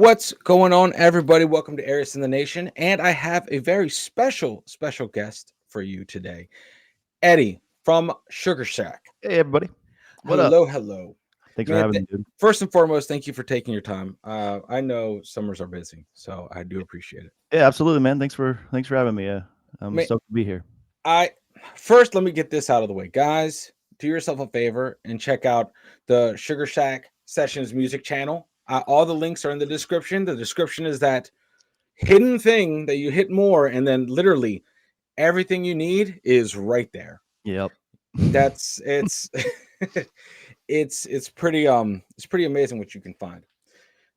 What's going on, everybody? Welcome to Arias in the Nation, and I have a very special guest for you today, Eddie from Sugarshack. Hey everybody, what up? Hello, Thanks for man. having me, dude. First and foremost, thank you for taking your time. I know summers are busy, so I do appreciate it. Yeah, absolutely, man. Thanks for having me. I'm Man, stoked to be here. I first let me get this out of the way, guys. Do yourself a favor and check out the Sugarshack Sessions music channel. All the links are in the description. The description is that hidden thing that you hit more, and then literally everything you need is right there. Yep. That's it's it's pretty amazing what you can find.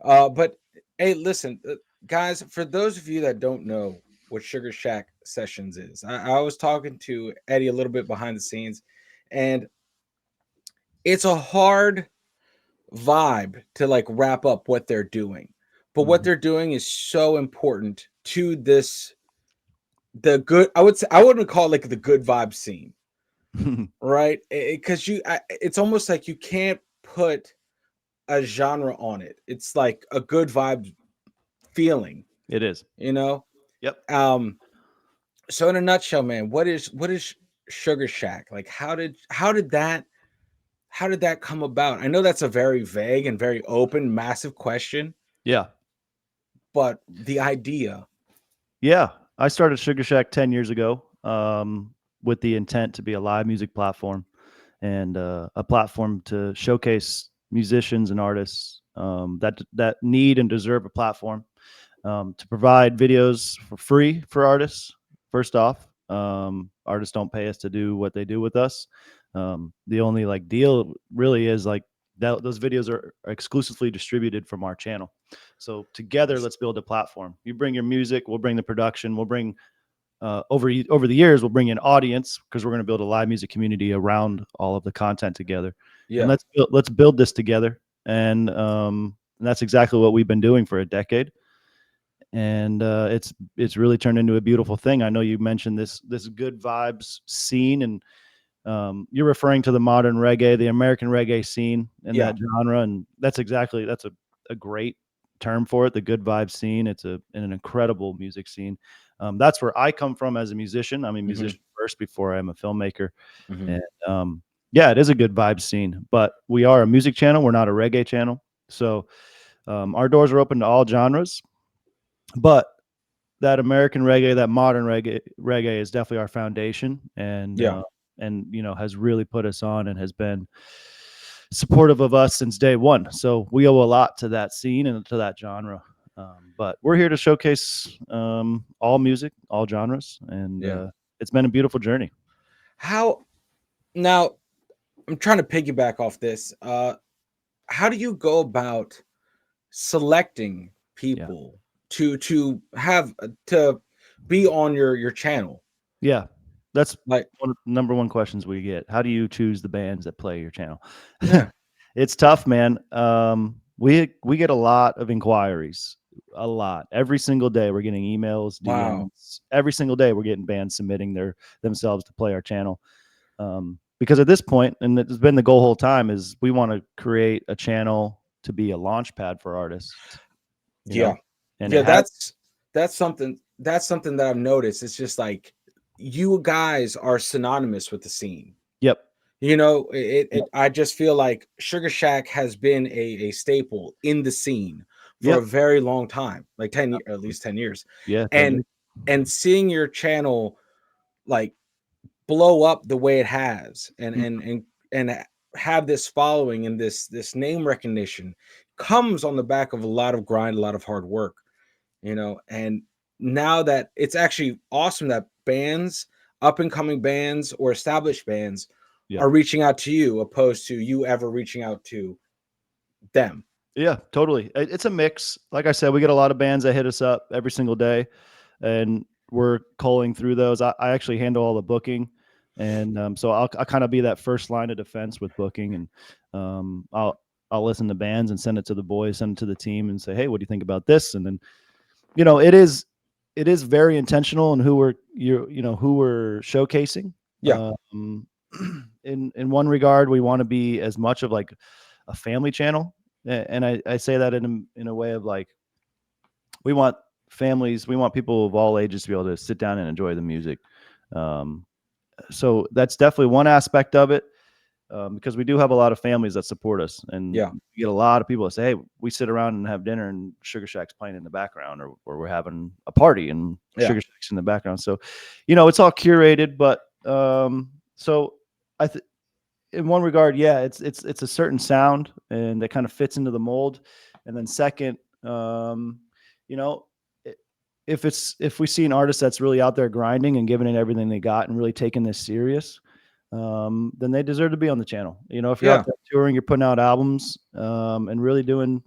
But hey, listen, guys, for those of you that don't know what Sugar Shack Sessions is, I was talking to Eddie a little bit behind the scenes, and it's a hard vibe to like wrap up what they're doing. But what Mhm. they're doing is so important to this the good. I would say I wouldn't call it like the good vibe scene, right? Because it's almost like you can't put a genre on it. It's like a good vibe feeling, It is. you know. Yep. Um, so in a nutshell, man, what is Sugar Shack? Like, how did that come about? I know that's a very vague and very open, massive question, Yeah. but the idea, Yeah. I started Sugar Shack 10 years ago, with the intent to be a live music platform and a platform to showcase musicians and artists that need and deserve a platform, to provide videos for free for artists. First off, artists don't pay us to do what they do with us. The only like deal really is like that those videos are exclusively distributed from our channel. So together, let's build a platform. You bring your music, we'll bring the production, we'll bring over the years, we'll bring in audience because we're going to build a live music community around all of the content together, and yeah, let's build this together. And that's exactly what we've been doing for a decade, and it's really turned into a beautiful thing. I know you mentioned this good vibes scene, and you're referring to the modern reggae, the American reggae scene in yeah, that genre, and that's a great term for it, the good vibes scene. It's an incredible music scene. That's where I come from as a musician. I'm a hmm musician first before I'm a filmmaker, hmm and yeah, it is a good vibe scene. But we are a music channel. We're not a reggae channel, so our doors are open to all genres. But that American reggae, that modern reggae is definitely our foundation, yeah. and has really put us on and has been supportive of us since day one. So we owe a lot to that scene and to that genre. But we're here to showcase all music, all genres, and Yeah. it's been a beautiful journey. How now I'm trying to piggyback off this. How do you go about selecting Yeah, people to have to be on your channel? yeah. That's Like, one of the number one questions we get. How do you choose the bands that play your channel? yeah, It's tough, man. We get a lot of inquiries, a lot. Every single day we're getting emails, wow, DMs. Every single day we're getting bands submitting themselves to play our channel. Because at this point, and it's been the goal whole time, is we want to create a channel to be a launch pad for artists, you yeah, know, and it yeah. has. That's something that I've noticed. It's just like you guys are synonymous with the scene. Yep. You know, Yep. I just feel like Sugar Shack has been a staple in the scene for a Yep. very long time, like at least 10 years, Yeah. 10 and years. seeing your channel like blow up the way it has, Mm. and have this following and this name recognition comes on the back of a lot of grind, a lot of hard work, and now that it's actually awesome that bands, up and coming bands or established bands, Yep. are reaching out to you opposed to you ever reaching out to them. Yeah, totally. It's a mix. Like I said, we get a lot of bands that hit us up every single day, and we're culling through those. I actually handle all the booking, and so I'll kind of be that first line of defense with booking, and I'll listen to bands and send it to the boys, send it to the team, and say, hey, what do you think about this? And then it is very intentional in who we're showcasing. Yeah. Um, in one regard, we want to be as much of like a family channel, and I say that in a way of like we want families, we want people of all ages to be able to sit down and enjoy the music. Um, so that's definitely one aspect of it. Because we do have a lot of families that support us, and Yeah. we get a lot of people that say, "Hey, we sit around and have dinner, and Sugar Shack's playing in the background, or we're having a party and Yeah. Sugar Shack's in the background." So, you know, it's all curated, but so I th- in one regard, yeah, it's a certain sound, and that kind of fits into the mold. And then second, you know, i- if we see an artist that's really out there grinding and giving it everything they got and really taking this serious, then they deserve to be on the channel. You know, if you're out Yeah. there touring, you're putting out albums, and really doing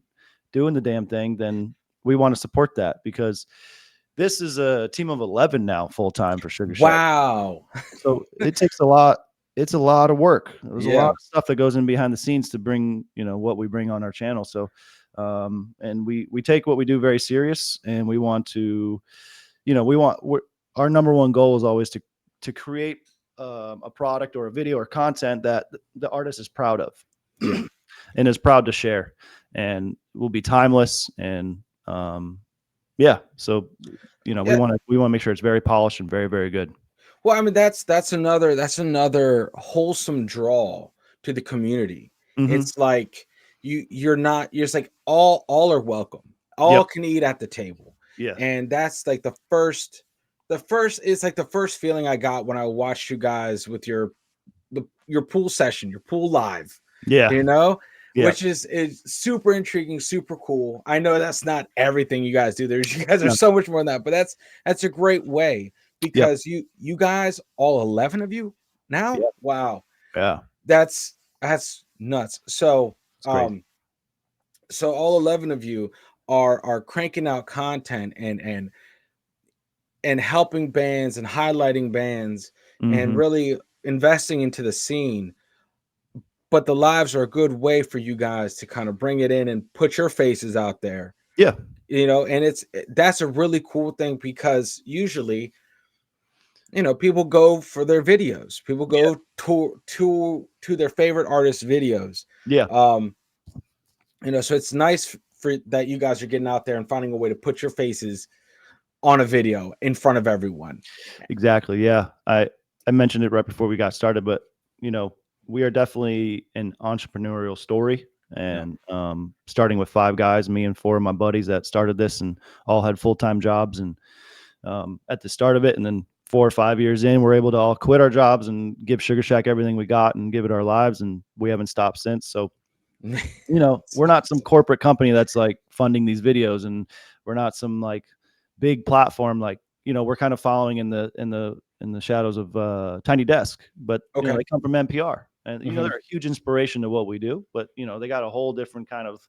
the damn thing, then we want to support that, because this is a team of 11 now full time for Sugar Shack. Wow. So it takes a lot. It's a lot of work. There's a lot Yeah. of stuff that goes in behind the scenes to bring, you know, what we bring on our channel. So, and we take what we do very serious, and we want to, you know, our number one goal is always to create a product or a video or content that the artist is proud of, Yeah. and is proud to share, and will be timeless. And yeah, so you know, Yeah. we want to make sure it's very polished and very, very good. Well, I mean, that's another wholesome draw to the community. Hmm. It's like you're just like all are welcome. All Yep. can eat at the table. Yeah. And that's like the first it's like the first feeling I got when I watched you guys with your pool session, your pool live, Yeah. you know, Yeah. which is super intriguing, super cool. I know that's not everything you guys do. There's you guys are No. so much more than that, but that's a great way Yep. because you guys, all 11 of you now, Yep. wow, Yeah. that's nuts. So It's crazy. um so all 11 of you are cranking out content and helping bands and highlighting bands and Hmm. really investing into the scene. But the lives are a good way for you guys to kind of bring it in and put your faces out there, Yeah. and that's a really cool thing because usually, people go for their videos. People Yeah. go to their favorite artists' videos. Yeah. Um, so it's nice for that you guys are getting out there and finding a way to put your faces on a video in front of everyone. Exactly. Yeah. I mentioned it right before we got started, but you know, we are definitely an entrepreneurial story. Yeah. And starting with 5 guys, me and 4 of my buddies that started this, and all had full-time jobs. And at the start of it, and then 4 or 5 years in, we're able to all quit our jobs and give Sugar Shack everything we got and give it our lives, and we haven't stopped since. So, you know, It's we're not some awesome. corporate company that's like funding these videos, and we're not some like big platform. Like, you know, we're kind of following in the shadows of Tiny Desk, but you know, Okay. they come from NPR, and you know, Hmm. they're a huge inspiration to what we do. But you know, they got a whole different kind of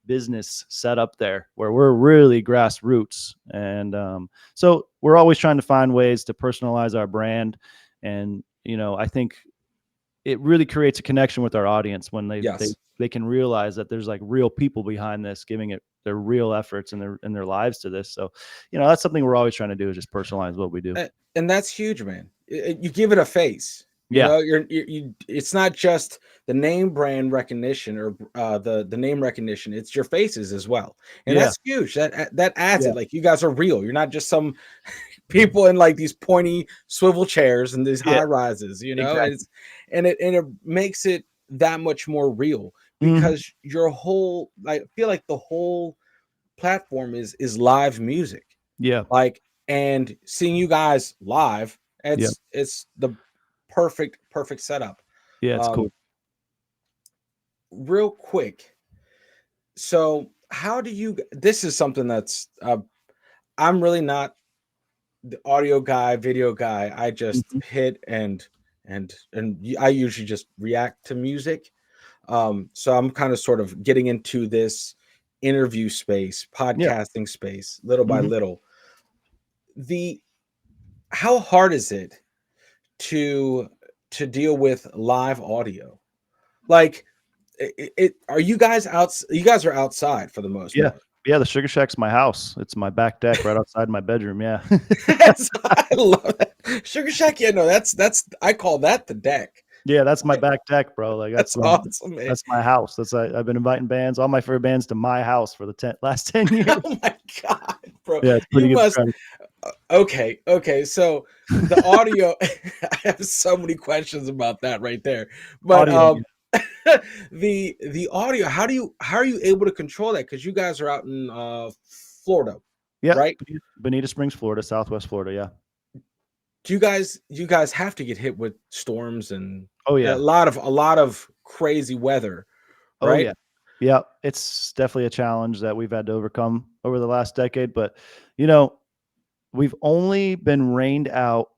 business set up there, where we're really grassroots. And so we're always trying to find ways to personalize our brand. And you know, I think it really creates a connection with our audience when Yes. they can realize that there's like real people behind this, giving it their real efforts and their lives to this. So, you know, that's something we're always trying to do, is just personalize what we do. And that's huge, man. You give it a face. Yeah. It's not just the name brand recognition or the name recognition. It's your faces as well, and Yeah. that's huge. That adds Yeah. it. Like you guys are real. You're not just some people in like these pointy swivel chairs and these Yeah. high rises. Exactly. And it makes it that much more real Hmm. because your whole like I feel like the whole platform is live music, Yeah. like, and seeing you guys live, Yeah. it's the perfect setup. Yeah. It's cool. um Real quick, so how do you this is something that's I'm really not the audio guy, video guy. I just Hmm. hit I usually just react to music. So I'm kind of sort of getting into this interview space, Yeah. podcasting space, little by Hmm. little. The How hard is it to deal with live audio? Like, are you guys you guys are outside for the most Yeah. part. Yeah. The Sugar Shack's my house. It's my back deck right outside my bedroom. Yeah. I love that. Sugar Shack, yeah, no, that's I call that the deck. Yeah, that's my back deck, bro. Like That's awesome, man. that's my house. I've been inviting bands, all my favorite bands, to my house for the last 10 years. Oh my god. bro. Yeah, it's You pretty good must. strategy. Okay. So the audio, I have so many questions about that right there. But Audio, yeah. the audio, how are you able to control that? Because you guys are out in Florida, Yeah, right? Bonita Springs, Florida, Southwest Florida, yeah. Do you guys have to get hit with storms and Oh, a yeah. lot of a lot of crazy weather, Oh, right? yeah. Yeah, it's definitely a challenge that we've had to overcome over the last decade, but, you know, we've only been rained out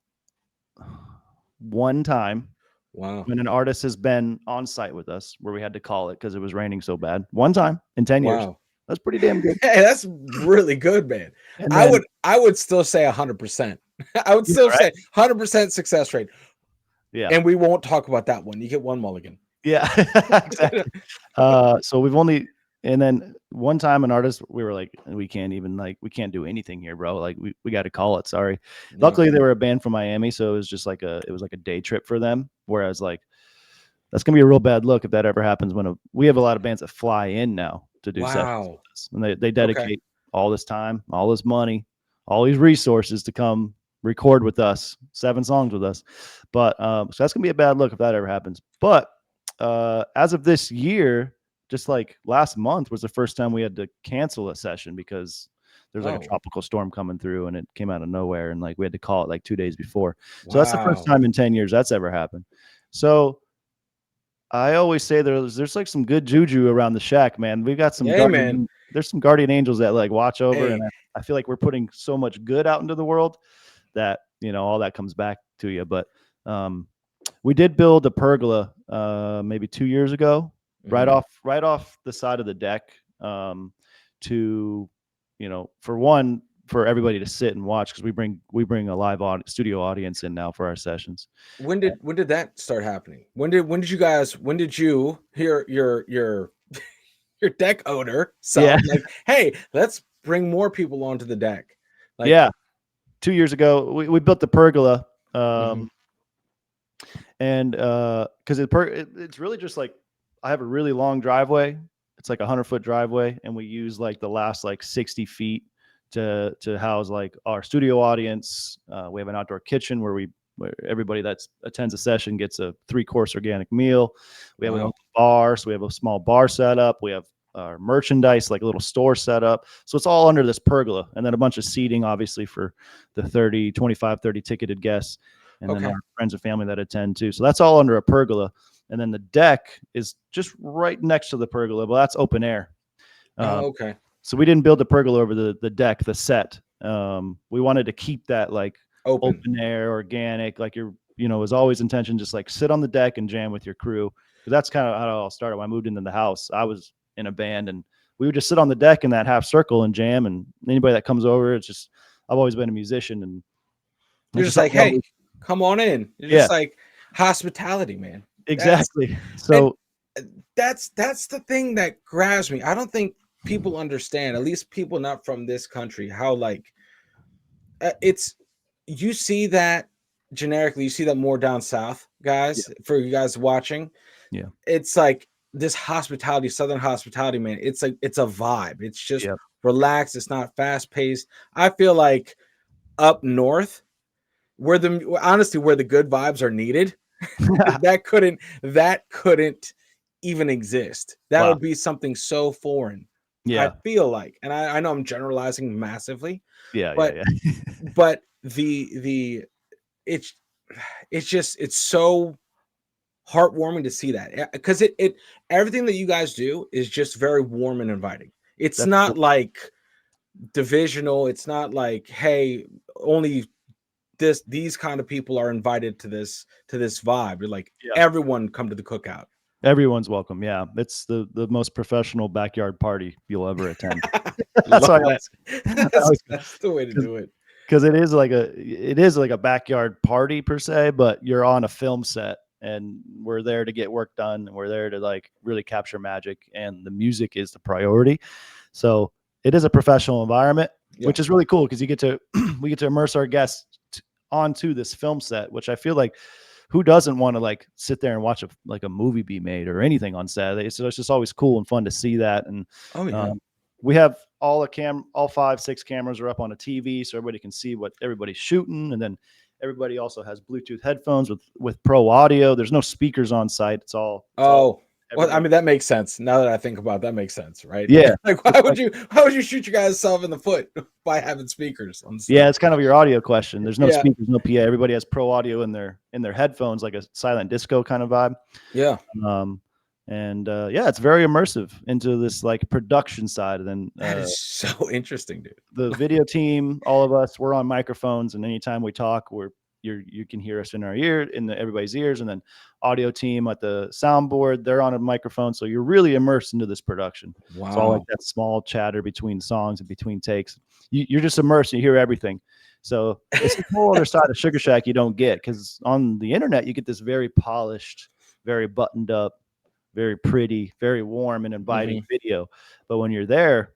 one time Wow. when an artist has been on site with us where we had to call it because it was raining so bad. One time in 10 years. Wow. That's pretty damn good. Hey, that's really good, man. And I then would I would still say 100%. I would yeah, still right? say 100% success rate. Yeah. And we won't talk about that one. You get one mulligan. Yeah, exactly. So we've only and then one time an artist, we were like, we can't even we can't do anything here, bro. Like we got to call it. Sorry. Yeah. Luckily, they were a band from Miami, so it was just it was like a day trip for them. Whereas that's gonna be a real bad look if that ever happens. We have a lot of bands that fly in now to do sessions Wow. with us, and they Okay. dedicate all this time, all this money, all these resources to come record with us, 7 songs with us. But so that's gonna be a bad look if that ever happens. But as of this year, just like last month was the first time we had to cancel a session because there's like a Oh, tropical storm coming through and it came out of nowhere and we had to call it like 2 days before. So that's the first wow. time in 10 years that's ever happened. So I always say there's like some good juju around the shack, man. We've got some Hey, man. there's some guardian angels that watch over, and Hey, I feel like we're putting so much good out into the world that all that comes back to you. But um, we did build a pergola maybe 2 years ago, mhm. right off the side of the deck, to for one for everybody to sit and watch because we bring a live studio audience in now for our sessions. When did that start happening? When did you hear your deck owner Yeah, self like, hey, let's bring more people onto the deck? Like, yeah. 2 years ago, we built the pergola, mhm. and because it's really just like I have a really long driveway. It's like 100-foot driveway, and we use like the last 60 feet to house like our studio audience. We have an outdoor kitchen where everybody that attends a session gets a 3-course organic meal. We have an Wow. open bar, so we have a small bar set up. We have our merchandise, like a little store set up. So it's all under this pergola, and then a bunch of seating, obviously, for the 30, 25, 30 ticketed guests, and then Okay. our friends and family that attend too. So that's all under a pergola. And then the deck is just right next to the pergola, but that's open air. Oh, Um, okay. so we didn't build the pergola over the deck, the set. We wanted to keep that Open. open air, organic, it was always intention, just sit on the deck and jam with your crew. Because that's kind of how it all started. When I moved into the house, I was in a band and we would just sit on the deck in that half circle and jam. And anybody that comes over, I've always been a musician and You're it's just just like, something that hey, come on in. You're yeah, just like hospitality, man. That's exactly. and So that's the thing that grabs me. I don't think people understand, at least people not from this country, how it's you see that generically, you see that more down south, yeah, guys, for you guys watching. yeah, It's like this hospitality, southern hospitality, man. It's like it's a vibe. It's just yeah. relaxed, it's not fast paced. I feel like up north, where the good vibes are needed, that couldn't even exist. That Wow. would be something so foreign. I Yeah. feel like, and I know I'm generalizing massively, Yeah, yeah, but yeah. the it's it's so heartwarming to see that because it everything that you guys do is just very warm and inviting. It's That's not cool. like divisional. It's not like, hey, only these kind of people are invited to this vibe. You're like, Yeah. everyone come to the cookout. Everyone's welcome. Yeah. It's the most professional backyard party you'll ever attend. That's Love why that. I That's always that's the way to do it. because it is like a backyard party per se, but you're on a film set and we're there to get work done and we're there to really capture magic and the music is the priority. So it is a professional environment, Yeah. which is really cool because you get to we get to immerse our guests onto this film set, which I feel like who doesn't want to sit there and watch a movie be made or anything on Saturday. So it's just always cool and fun to see that. And Oh yeah. um, we have all 5, 6 cameras are up on a TV, so everybody can see what everybody's shooting. And then everybody also has Bluetooth headphones with pro audio. There's no speakers on site. It's all Oh, well, I everybody. mean that makes sense. Now that I think about it, that makes sense, right? Yeah. Like, It's like, why would you shoot your guys self in the foot by having speakers on the yeah, stage? it's kind of your audio question. There's no Yeah, speakers, no PA. Everybody has pro audio in their headphones, like a silent disco kind of vibe. yeah, Um, and yeah, it's very immersive into this like production side. And then that is so interesting, dude. the video team, all of us, we're on microphones, and anytime we talk, you can hear us in our ear, everybody's ears. And then audio team at the soundboard, they're on a microphone, so you're really immersed into this production. It's all like Wow. that small chatter between songs and between takes. You're just immersed, and you hear everything. So it's a whole other side of Sugar Shack you don't get, because on the internet you get this very polished, very buttoned up, very pretty, very warm and inviting Mhm. video. But when you're there,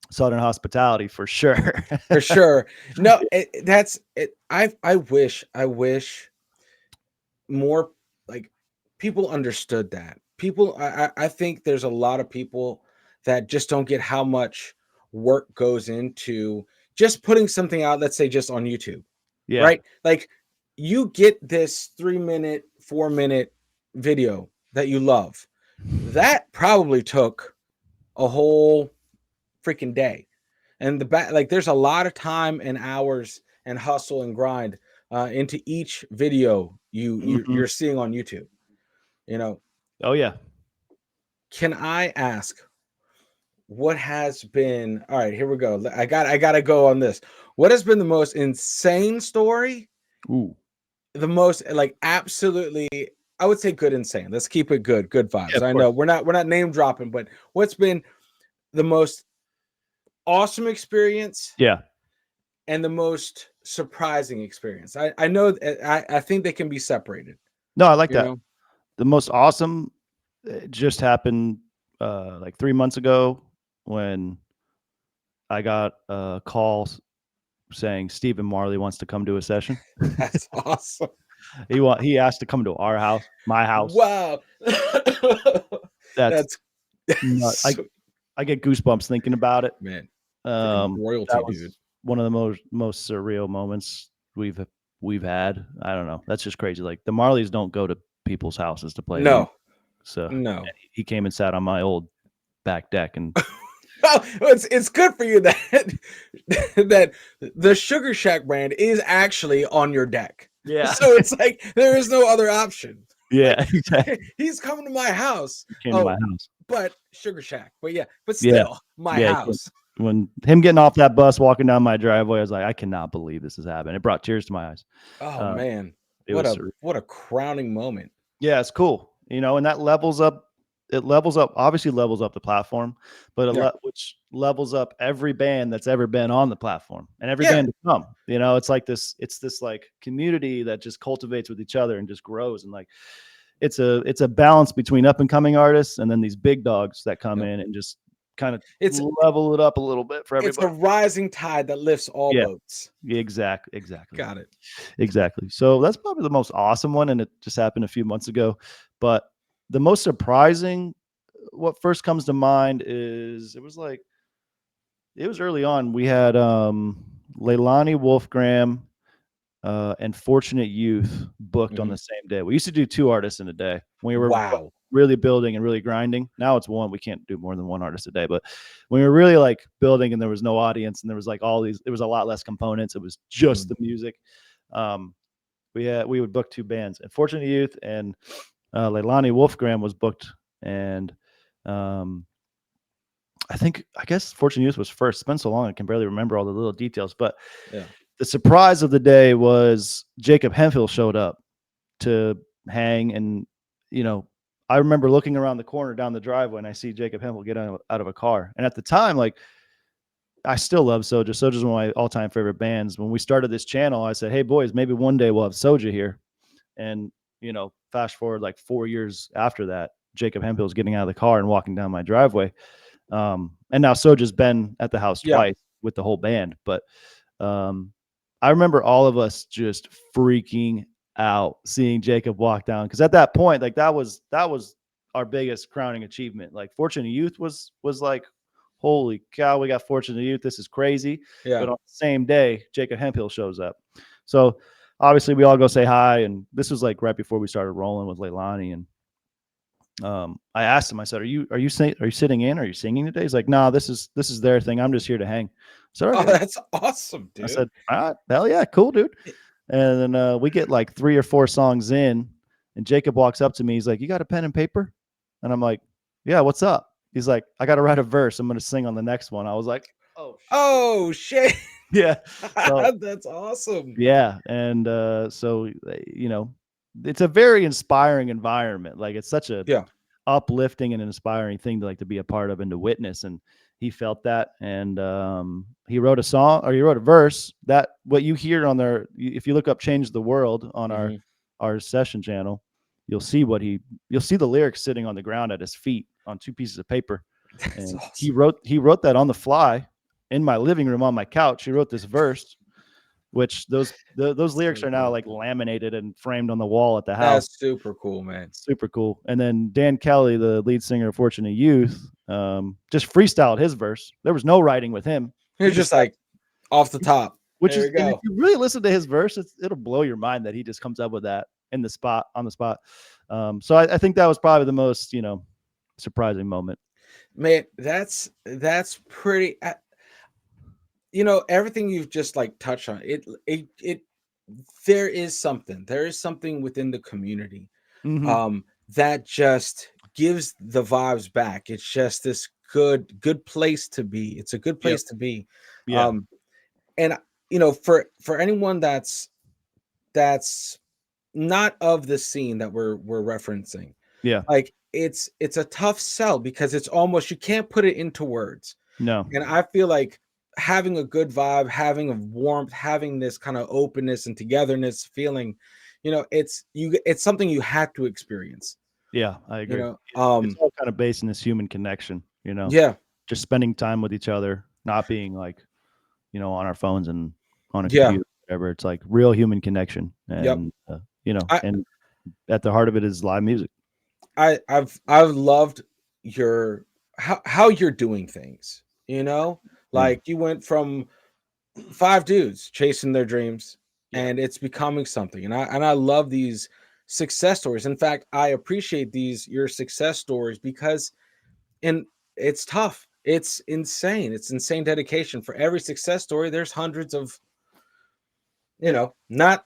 Southern hospitality for sure. For sure. No, that's it. I wish more like people understood that. People, I think there's a lot of people that just don't get how much work goes into just putting something out, let's say just on YouTube, Yeah. right? Like you get this 3 minute, 4 minute video that you love. That probably took a whole freaking day. And the back, like, there's a lot of time and hours and hustle and grind into each video Mhm. you're seeing on YouTube. You know, Oh yeah. can I ask what has been? All right, here we go. I gotta go on this. What has been the most insane story? Ooh. The most like absolutely, I would say good insane. Let's keep it good, good Yeah, vibes. of I course. know we're not name dropping, but what's been the most awesome experience Yeah. and the most surprising experience? I know I think they can be separated, No, I like you that. know? The most awesome just happened like 3 months ago when I got a call saying Stephen Marley wants to come to a session. That's awesome. He asked to come to our house, my house. Wow. That's That's nut. so, I get goosebumps thinking about it. man, freaking That royalty, dude. was one of the most surreal moments we've had. I don't know. That's just crazy. Like the Marleys don't go to people's houses to play music. No, So no. he came and sat on my old back deck, and Well, it's good for you that that the Sugar Shack brand is actually on your deck. yeah, So it's like there is no other option. yeah, Like exactly. he's coming to my house. He came to my Oh, house. but Sugar Shack. But yeah, but Yeah, still my yeah. house. When him getting off that bus, walking down my driveway, I was like, I cannot believe this has happened. It brought tears to my eyes. Oh Uh, man. it was surreal. What a crowning moment. Yeah, it's cool. And that levels up. It levels up, obviously levels up the platform, but Yeah. which levels up every band that's ever been on the platform and every Yeah. band to come. It's this like community that just cultivates with each other and just grows. And like, it's a balance between up and coming artists and then these big dogs that come Yep. in and just kind of It's level it up a little bit for it's a everybody. rising tide that lifts all Yeah, boats. exactly. Got it. Exactly. So that's probably the most awesome one, and it just happened a few months ago. But the most surprising, what first comes to mind is it was early on. We had Leilani Wolfgram and Fortunate Youth booked on Mhm. the same day. We used to do 2 artists in a day. We were Wow. really building and really grinding. Now it's one. We can't do more than 1 artist a day. But when we were really like building and there was no audience and there was like all these, it was a lot less components. It was just Mhm. the music. Um, we would book 2 bands, and Fortunate Youth and Leilani Wolfgram was booked, and um, I guess Fortunate Youth was first. It's been so long I can barely remember all the little details, but Yeah. the surprise of the day was Jacob Hemphill showed up to hang, and you know I remember looking around the corner down the driveway and I see Jacob Hemphill get out of a car, and at the time like I still love Soja. Soja's one of my all-time favorite bands. When we started this channel, I said, "Hey boys, maybe one day we'll have Soja here." And, fast forward like 4 years after that, Jacob Hemphill's getting out of the car and walking down my driveway. And now Soja's been at the house Yeah. twice with the whole band. But um, I remember all of us just freaking out seeing Jacob walk down. Because at that point, like that was our biggest crowning achievement. Like Fortunate Youth was like holy cow, we got Fortunate Youth. This is crazy. Yeah. But on the same day, Jacob Hemphill shows up. So obviously we all go say hi. And this was like right before we started rolling with Leilani. And I asked him, I said, are you sitting in? Are you singing today? He's like, no, this is their thing. I'm just here to hang. I said, Oh, okay. that's awesome, I dude. said, all right, hell yeah, cool, dude. And then we get like 3 or 4 songs in, and Jacob walks up to me. He's like, you got a pen and paper? And I'm like, yeah, what's up? He's like, I got to write a verse. I'm going to sing on the next one. I was like, oh, shit. Oh shit. Yeah. So, That's awesome. yeah. And you know, it's a very inspiring environment. Like, it's such a Yeah. uplifting and inspiring thing to like to be a part of and to witness. And he felt that. And he wrote a song, or he wrote a verse that what you hear on there, if you look up Change the World on Mhm. our session channel, you'll see the lyrics sitting on the ground at his feet on 2 pieces of paper. That's And awesome. he wrote that on the fly in my living room on my couch. He wrote this verse, which those That's lyrics so are now cool. like laminated and framed on the wall at the house. That's super cool, man. Super cool. And then Dan Kelly, the lead singer of Fortunate Youth, just freestyled his verse. There was no writing with him. You're He just just like off the top. which There is, you and if go. you really listen to his verse, it'll blow your mind that he just comes up with that on the spot. So I think that was probably the most, surprising moment. Man, that's pretty everything you've just like touched on. It there is something within the community Mm-hmm. that just gives the vibes back. It's just this good place to be. It's a good Yep. place to be. Yeah. Um and for anyone that's not of the scene that we're referencing, Yeah. like it's a tough sell because it's almost you can't put it into words. No. And I feel like having a good vibe, having a warmth, having this kind of openness and togetherness feeling, it's something you had to experience, Yeah, I you agree. know. It's all kind of based in this human connection, Yeah, just spending time with each other, not being like, on our phones and on a yeah, computer, whatever. It's like real human connection. yep. And, I and at the heart of it is live music. I've loved your how you're doing things, you know? Yeah. Like you went from 5 dudes chasing their dreams Yeah. and it's becoming something. And I love these success stories. In fact, I appreciate these your success stories because and it's tough. It's insane. It's insane dedication. For every success story, there's hundreds of, not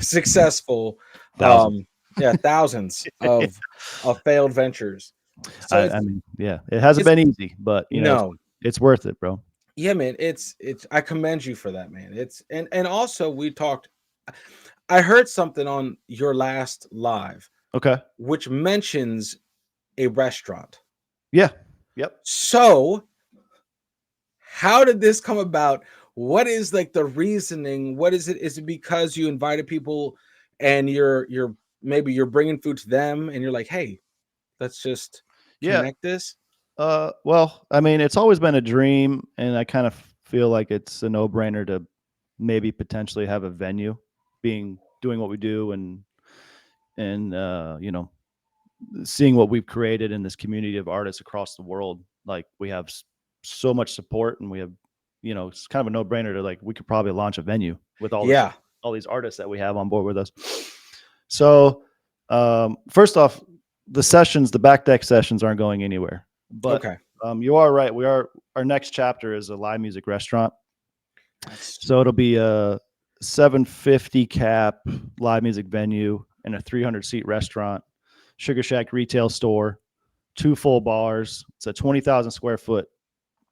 successful, Thousands. yeah, thousands of failed ventures. So I mean, yeah, it hasn't it's been easy, but no. it's worth it, bro. Yeah, man, it's I commend you for that, man. It's and also we talked I heard something on your last live Okay. which mentions a restaurant. Yeah. Yep. So, how did this come about? What is like the reasoning? What is it? Is it because you invited people and you're maybe you're bringing food to them and you're like, "Hey, let's just Yeah. connect this?" Well, I mean, it's always been a dream, and I kind of feel like it's a no-brainer to maybe potentially have a venue, doing what we do, and seeing what we've created in this community of artists across the world. Like we have so much support, and we have, it's kind of a no-brainer to like we could probably launch a venue with Yeah. all these artists that we have on board with us. So, first off, the back deck sessions aren't going anywhere. But Okay. you are right. Our next chapter is a live music restaurant. That's So it'll be a 750 cap live music venue and a 300-seat restaurant, Sugarshack retail store, 2 full bars. It's a 20,000 square foot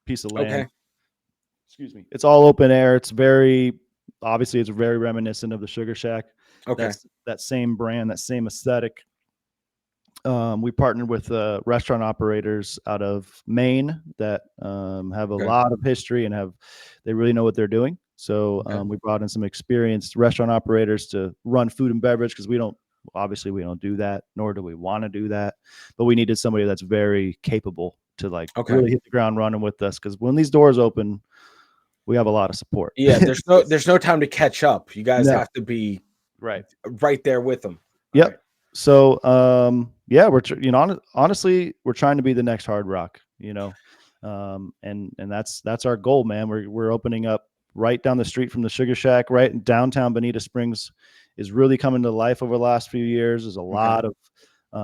piece of land. okay. Excuse me. It's all open air. It's very reminiscent of the Sugar Shack. Okay. That's that same brand, that same aesthetic. We partnered with restaurant operators out of Maine that have a Okay. lot of history and they really know what they're doing. So Okay. we brought in some experienced restaurant operators to run food and beverage because we don't do that, nor do we want to do that. But we needed somebody that's very capable to like Okay. really hit the ground running with us because when these doors open, we have a lot of support. Yeah, there's no time to catch up. You guys No, have to be right. right there with them. All right. Yep. So, yeah, honestly, we're trying to be the next Hard Rock. And that's our goal, man. We're opening up right down the street from the Sugar Shack, right in downtown Bonita Springs, is really coming to life over the last few years. There's a Okay. lot of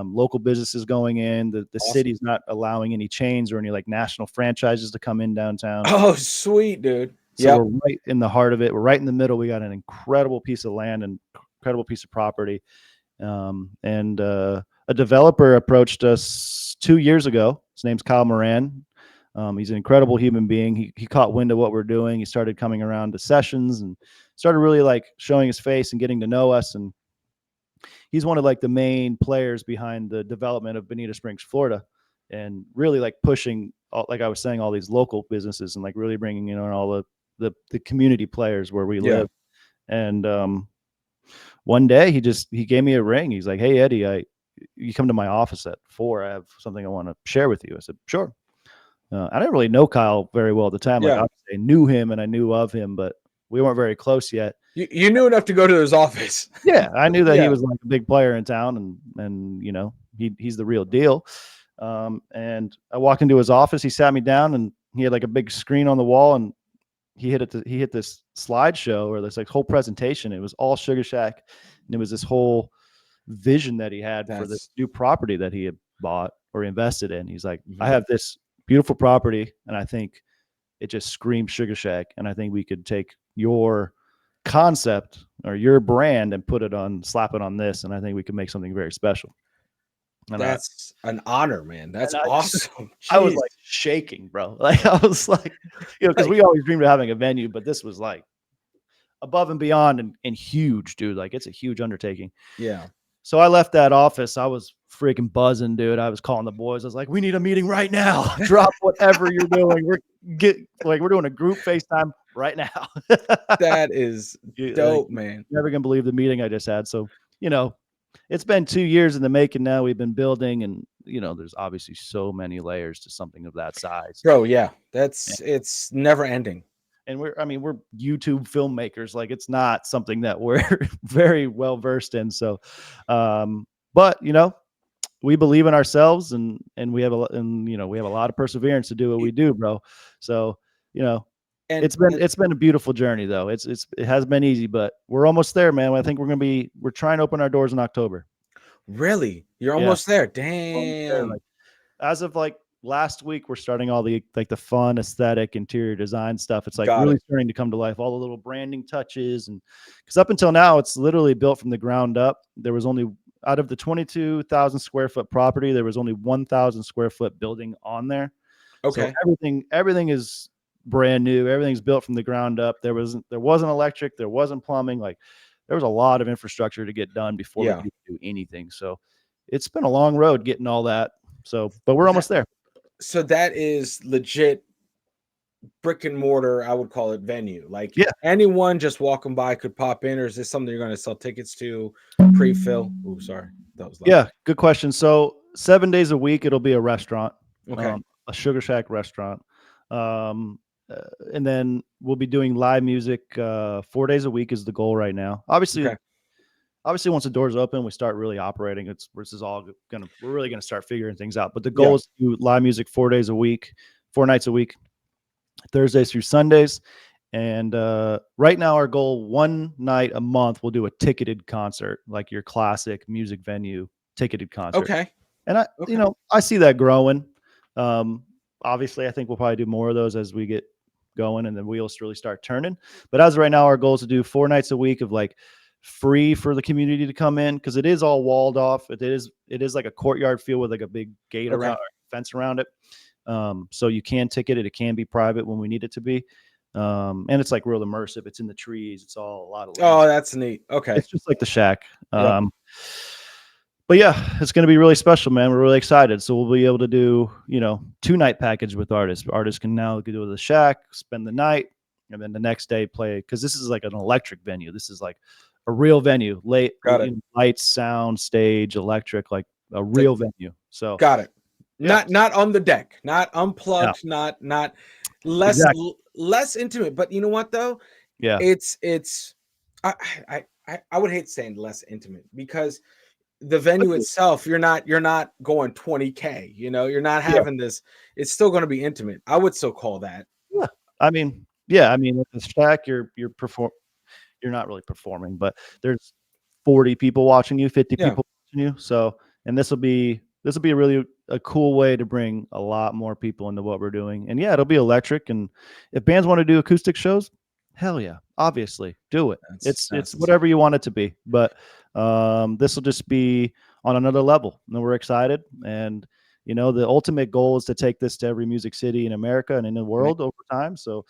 local businesses going in. The Awesome. city's not allowing any chains or any like national franchises to come in downtown. Oh, sweet, dude. So Yep. we're right in the heart of it. We're right in the middle. We got an incredible piece of land and incredible piece of property. And a developer approached us 2 years ago. His name's Kyle Moran. He's an incredible human being. He caught wind of what we're doing. He started coming around to sessions and started really like showing his face and getting to know us. And he's one of like the main players behind the development of Bonita Springs, Florida, and really like pushing, like I was saying, all these local businesses and like really bringing in all the community players where we Yeah. live. And one day he gave me a ring. He's like, "Hey Eddie, you come to my office at 4. I have something I want to share with you." I said, "Sure." I didn't really know Kyle very well at the time. Like Yeah. obviously I knew him and I knew of him, but we weren't very close yet. You knew enough to go to his office. Yeah, I knew that he Yeah. was like a big player in town, and you know he's the real deal. And I walked into his office. He sat me down, and he had like a big screen on the wall, and he hit this slideshow or this like whole presentation. It was all Sugar Shack, and it was this whole vision that he had for this That's new property that he had bought or invested in. He's like, I mhm. have this beautiful property, and I think it just screams Sugar Shack, and I think we could take your concept or your brand and slap it on this, and I think we could make something very special. And That's an honor, man. That's I awesome. I was Jeez. like shaking, bro. Like I was like, because Like, we always dreamed of having a venue, but this was like above and beyond and huge, dude. Like it's a huge undertaking. yeah. So I left that office. I was freaking buzzing, dude. I was calling the boys. I was like, "We need a meeting right now. Drop whatever you're doing. We're doing a group FaceTime right now." That is Like, dope, man. you're never gonna believe the meeting I just had. So, you know, it's been 2 years in the making now. We've been building, and there's obviously so many layers to something of that size. Bro, yeah. And, It's never ending. and we're YouTube filmmakers. Like it's not something that we're very well versed in. So, but we believe in ourselves, and we have we have a lot of perseverance to do what we do, bro. So, you know, And it's been a beautiful journey though. It has been easy, but we're almost there, man. I think we're trying to open our doors in October. really, you're Yeah. almost there. Almost there. Damn. Like as of like last week, we're starting all the like the fun aesthetic interior design stuff. It's like Got really it. starting to come to life. All the little branding touches, and because up until now, it's literally built from the ground up. There was only out of the 22,000 square foot property, there was only 1,000 square foot building on there. So Okay. everything is brand new. Everything's built from the ground up. There wasn't electric, there wasn't plumbing. Like there was a lot of infrastructure to get done before we Yeah. could do anything. So it's been a long road getting all that. So, but we're That, almost there. so that is legit brick and mortar, I would call it venue. Like Yeah. anyone just walking by could pop in, or is this something you're going to sell tickets to, pre-fill? Oh, sorry. That was loud. Yeah. Good question. So 7 days a week, it'll be a restaurant, Okay. a Sugar Shack restaurant. Um, and then we'll be doing live music 4 days a week is the goal right now. Okay. Obviously, once the doors open, we start really operating. We're really gonna start figuring things out. But the Yeah. goal is to do live music 4 days a week, 4 nights a week, Thursdays through Sundays. And right now, our goal, one night a month, we'll do a ticketed concert, like your classic music venue ticketed concert. Okay. And Okay. I see that growing. Obviously, I think we'll probably do more of those as we get going and the wheels really start turning. But as of right now, our goal is to do 4 nights a week of like free for the community to come in, because it is all walled off. It is like a courtyard feel with like a big gate Okay. around, fence around it. So you can ticket it. It can be private when we need it to be. And it's like real immersive. It's in the trees. It's all a lot of Oh, landscape. that's neat. Okay. It's just like the shack. Yep. But yeah, it's going to be really special, man. We're really excited. So we'll be able to do, 2-night package with artists. Artists can now go to the shack, spend the night, and then the next day play. Because this is like an electric venue. This is like a real venue. Got it. Lights, sound, stage, electric, like a Like, real venue. So got it. Yeah. Not on the deck, not unplugged, No. not less Exactly. less intimate. But you know what though? Yeah. It's I would hate saying less intimate, because the venue itself, you're not going 20K, you're not Yeah. having this. It's still going to be intimate. I would still call that. Yeah. I mean, with the Shack, you're not really performing, but there's 40 people watching you, 50 Yeah. people watching you. So, and this will be really a cool way to bring a lot more people into what we're doing. And yeah, it'll be electric. And if bands want to do acoustic shows, hell yeah, obviously do it. It's That's whatever you want it to be. But this will just be on another level. And we're excited. And the ultimate goal is to take this to every music city in America and in the world over time. So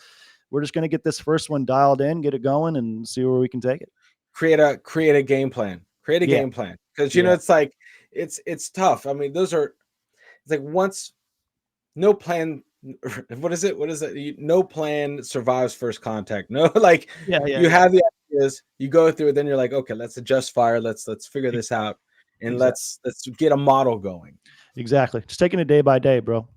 we're just going to get this first one dialed in, get it going, and see where we can take it. create a game plan. Create a Yeah, game plan, because yeah, it's like it's tough. I mean, it's like once no plan. What is it? What is it? No plan survives first contact. No, like yeah, yeah, you yeah. have the ideas, you go through it, then you're like, okay, let's adjust fire. Let's figure this out, and Exactly, let's get a model going. exactly. Just taking it day by day, bro.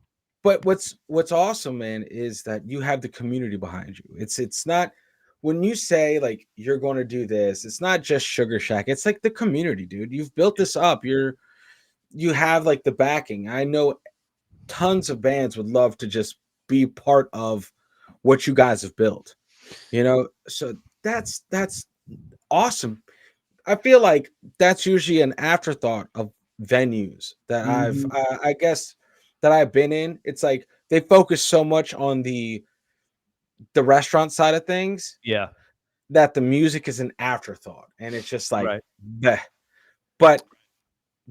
But what's awesome, man, is that you have the community behind you. It's not, when you say like you're going to do this, it's not just Sugar Shack. It's like the community, dude. You've built this up. You have like the backing. I know tons of bands would love to just be part of what you guys have built. So that's awesome. I feel like that's usually an afterthought of venues that Hmm. I guess that I've been in. It's like they focus so much on the restaurant side of things Yeah, that the music is an afterthought, and it's just like, right. bleh. but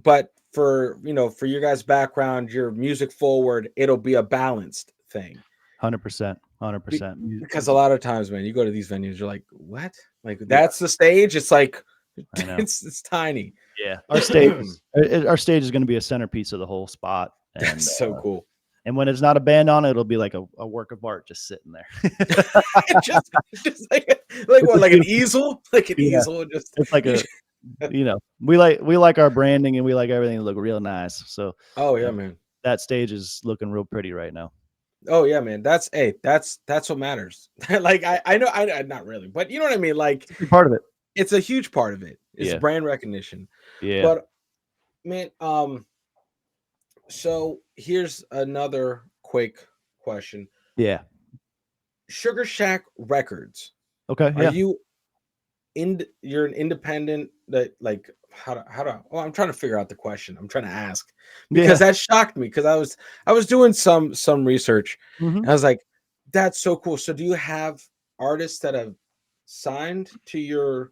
but for your guys' background, your music forward, it'll be a balanced thing. 100%, Be- 100%. because a lot of times, man, you go to these venues, you're like, what? Like Yeah, that's the stage. It's like I know. it's tiny. Yeah, our stage is going to be a centerpiece of the whole spot, That's and so cool. when it's not a band on it, it'll be like a work of art just sitting there. just like It's what, a like an beautiful, easel, like an yeah. easel, just It's like we like our branding and we like everything to look real nice. So oh uh, yeah, man. that stage is looking real pretty right now. Oh yeah, man. That's what matters. Like I know, I not really, but you know what I mean. Like It's a big part of it. it's a huge part of it. It's Yeah, brand recognition. yeah, But man, so here's another quick question. yeah. Sugar Shack Records. Okay, Are yeah, you you're an independent that like well, I'm trying to figure out the question I'm trying to ask, because yeah. that shocked me, because I was doing some research, Hmm. and I was like, that's so cool. So do you have artists that have signed to your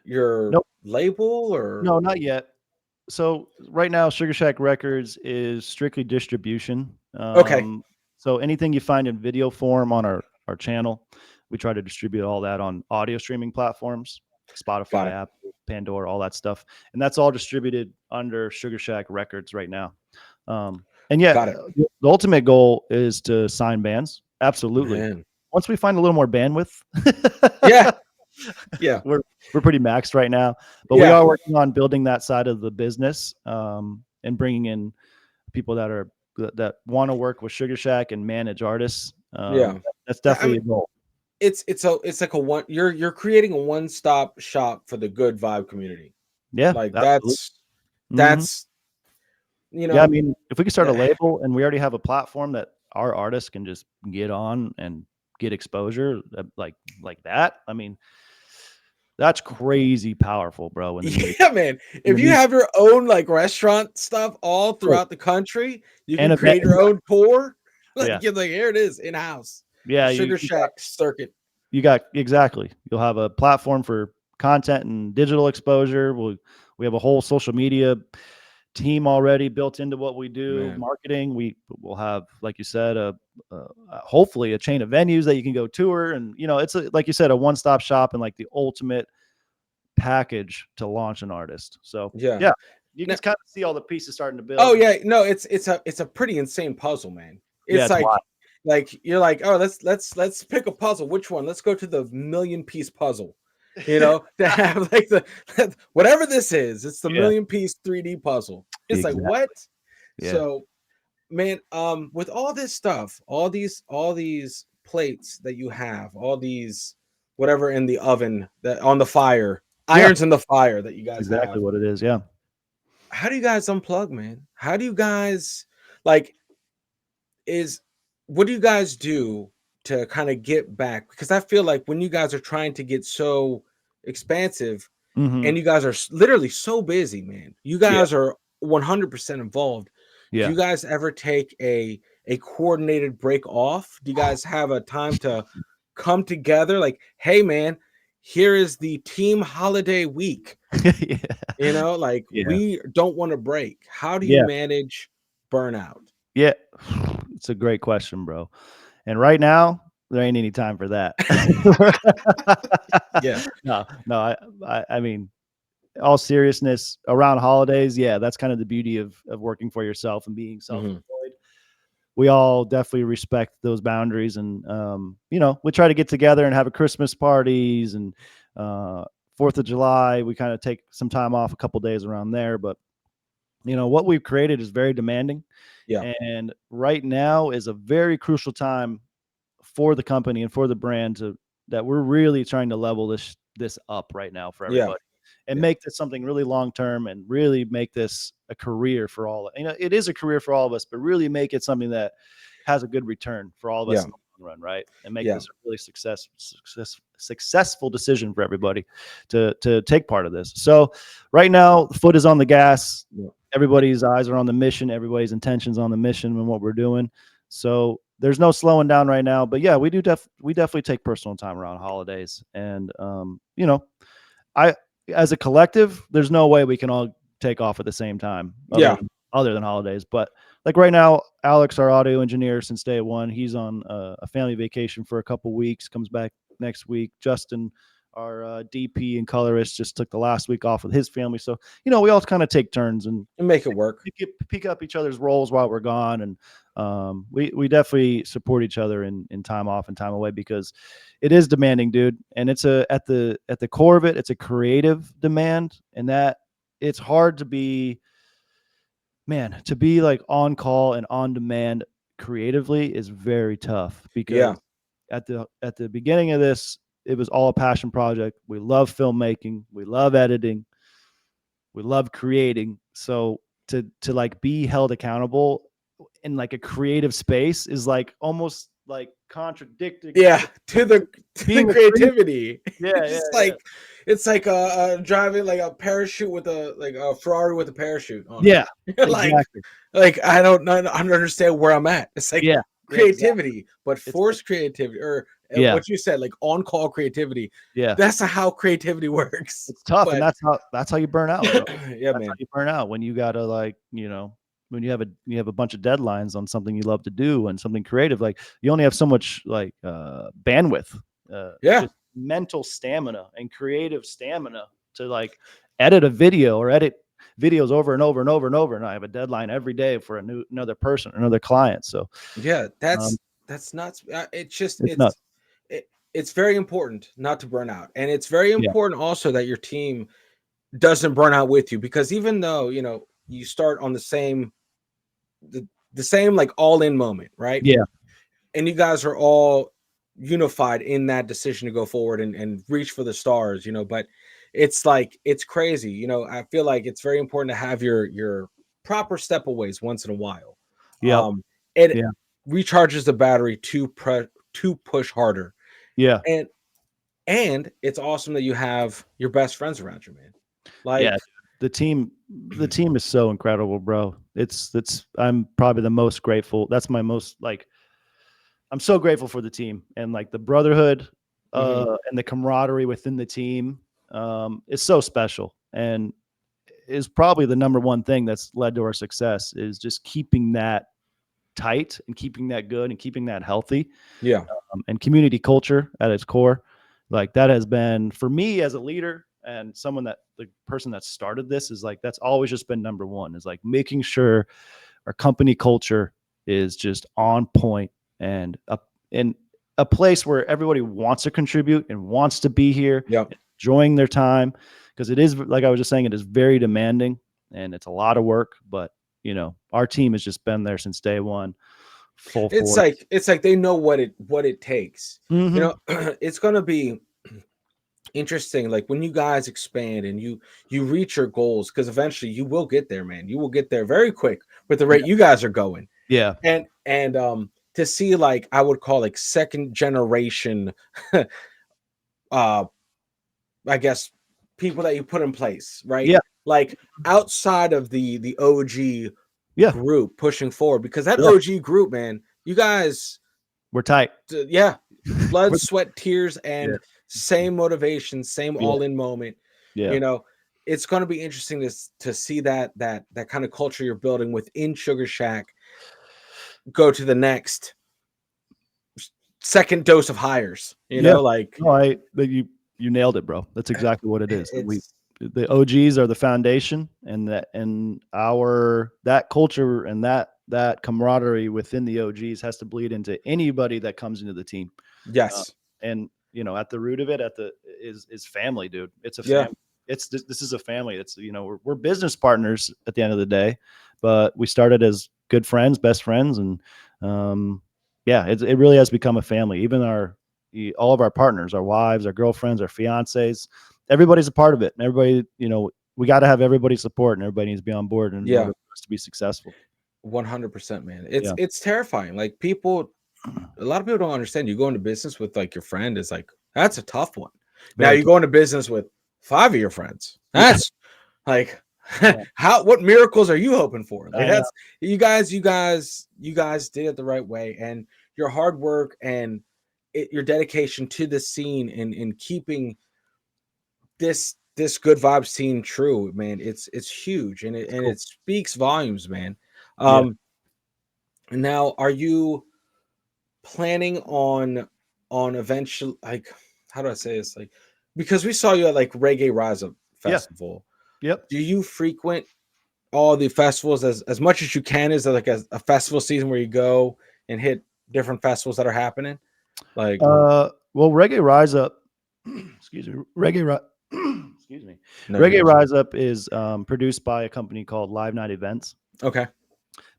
Nope, label, or no, not yet. So right now, Sugar Shack Records is strictly distribution. okay, So anything you find in video form on our channel, we try to distribute all that on audio streaming platforms, got Spotify, it, Apple, Pandora, all that stuff, and that's all distributed under Sugar Shack Records right now. And yeah, got it, the ultimate goal is to sign bands. Absolutely. man. Once we find a little more bandwidth, Yeah, yeah, we're we're pretty maxed right now, but we yeah, are working on building that side of the business, and bringing in people that want to work with Sugar Shack and manage artists. yeah. That's I definitely mean, a goal. it's like a one, you're creating a one-stop shop for the good vibe community. Yeah, Like absolutely. Hmm. that's you Yeah, I know mean, if we could start a eh, label and we already have a platform that our artists can just get on and get exposure, like that. I mean, that's crazy powerful, bro. yeah, man. In If the you music have your own like restaurant stuff all world throughout the country, you and can event, create your own tour. yeah, Like you're like, here it is in house, the yeah, Sugar Shack circuit. you got exactly. You'll have a platform for content and digital exposure. We have a whole social media team already built into what we do. Man, Marketing. We will have, like you said, hopefully a chain of venues that you can go tour, and it's like you said, a one stop shop and like the ultimate package to launch an artist. So yeah. yeah, you can Now, kind of see all the pieces starting to oh build. yeah, no, it's a pretty insane puzzle, man. Yeah, It's it's wild. like you're like, oh, let's pick a puzzle. Which one? Let's go to the million-piece puzzle. To have like the whatever this is, it's the Yeah, million-piece 3D puzzle. It's like, exactly. what? Yeah, So, man, with all this stuff, all these plates that you have, all these whatever in the oven, that on the fire, yeah, irons in the fire that you that's guys exactly have, what it is. Yeah. how do you guys unplug, man? How do you guys like is what do you guys do to kind of get back? Because I feel like when you guys are trying to get so expansive Hmm. and you guys are literally so busy, man. You Yeah. guys are 100% involved. Do Yeah. you guys ever take a coordinated break off? Do you guys have a time to come together like, "Hey man, here is the team holiday week." Yeah. Like Yeah. we don't want to break. How do you Yeah. manage burnout? Yeah. It's a great question, bro. And right now, there ain't any time for that. Yeah. No. I mean, all seriousness, around holidays, yeah, that's kind of the beauty of working for yourself and being Mhm. self-employed. We all definitely respect those boundaries, and we try to get together and have a Christmas parties and Fourth of July. We kind of take some time off, a couple days around there, but what we've created is very demanding, Yeah. and right now is a very crucial time for the company and for the brand that we're really trying to level this up right now for Yeah. everybody and Yeah. make this something really long term and really make this a career for all. It is a career for all of us, but really make it something that has a good return for all of us Yeah. in the long run, right? And make Yeah. this a really successful decision for everybody to take part of this. So right now, the foot is on the gas. Yeah. Everybody's eyes are on the mission. Everybody's intentions on the mission and what we're doing. So there's no slowing down right now. But yeah, we definitely take personal time around holidays, and I as a collective, there's no way we can all take off at the same time, Yeah. other than holidays. But like right now, Alex, our audio engineer since day one, he's on a family vacation for a couple weeks. Comes back next week. Justin, our DP and colorist, just took the last week off with his family. So we all kind of take turns and And make it work. pick up each other's roles while we're gone, and we definitely support each other in time off and time away, because it is demanding, dude. And it's at the core of it, it's a creative demand, and that it's hard to be like on call and on demand creatively is very tough, Yeah. because at the beginning of this, it was all a passion project. We love filmmaking, we love editing, we love creating. So to like be held accountable in like a creative space is like almost like contradicting Yeah. To the being a creative. creativity. Yeah, yeah, yeah. It's like driving like a parachute with a Ferrari with a parachute on it. Yeah, like exactly. I don't understand where I'm at. It's like Yeah, yeah, exactly. creativity, but It's like, forced creativity or yeah, what you said, like on call creativity. yeah. That's how creativity works. It's tough, and But that's how you burn out, bro. yeah, That's how man. you burn out, when you gotta like, when you have a bunch of deadlines on something you love to do and something creative. Like, you only have so much like bandwidth, Yeah. just mental stamina and creative stamina to like edit a video or edit videos over and over and over and over. And I have a deadline every day for another person, another client. So Yeah, um, that's nuts. It's just it's nuts. it's very important not to burn out, and it's very Yeah, important also that your team doesn't burn out with you, because even though you start on the same like all in moment, right? yeah, And you guys are all unified in that decision to go forward and reach for the stars, but it's like it's crazy. I feel like it's very important to have your proper step aways once in a while. yep, um it yeah, recharges the battery to push harder, yeah, and it's awesome that you have your best friends around you, man. yeah. Like The team is so incredible, bro. It's I'm probably the most grateful. That's my most like I'm so grateful for the team, and like the brotherhood mhm, and the camaraderie within the team is so special, and is probably the number one thing that's led to our success, is just keeping that tight and keeping that good and keeping that healthy, yeah, and community culture at its core. Like, that has been, for me as a leader and someone that the person that started this, is like, that's always just been number one, is like making sure our company culture is just on point, and in a place where everybody wants to contribute and wants to be here, yeah. enjoying their time, because it is, like I was just saying, it is very demanding and it's a lot of work. But our team has just been there since day one, full It's force. like they know what it takes. Hmm. It's gonna be interesting, like when you guys expand and you reach your goals, because eventually you will get there, man. You will get there very quick with the rate Yeah. you guys are going. Yeah. And to see, like, I would call like second generation uh I guess people that you put in place, right? Yeah. Like outside of the OG Yeah. group pushing forward, because that Yeah. OG group, man, you guys, We're tight. yeah, blood, We're- sweat, tears, yeah. and same motivation, same Yeah. all in moment. Yeah. You know, it's going to be interesting to see that kind of culture you're building within Sugar Shack go to the next second dose of hires. You Yeah. know, like No, but you nailed it, bro. That's exactly what it is. it's The OGs are the foundation, and that culture and that camaraderie within the OGs has to bleed into anybody that comes into the team. Uh, yes, and at the root of it, is family, dude. It's a yeah, family. This is a family. It's we're business partners at the end of the day, but we started as good friends, best friends, and um, yeah, it really has become a family. Even all of our partners, our wives, our girlfriends, our fiancés, everybody's a part of it. And everybody, we got to have everybody's support, and everybody needs to be on board in yeah. order for us to be successful. 100%, man. Yeah. It's terrifying. Like people, a lot of people don't understand. You go into business with like your friend is like that's a tough one. Now Very you tough. go into business with 5 of your friends. Yeah. That's like Yeah. what miracles are you hoping for? Like I know. that's you guys did it the right way, and your hard work and your dedication to the scene and in keeping this good vibe scene true, man. It's huge, and It's and cool. it speaks volumes, man. Yeah. Um Now, are you planning on eventually, like, how do I say this? Like, because we saw you at like Reggae Rise Up Yeah. Festival. Yep. Do you frequent all the festivals as much as you can? Is there like a festival season where you go and hit different festivals that are happening? Like, Well, Reggae Rise Up, excuse me, excuse me, no, you're Reggae good. Rise Up is produced by a company called Live Night Events, Okay.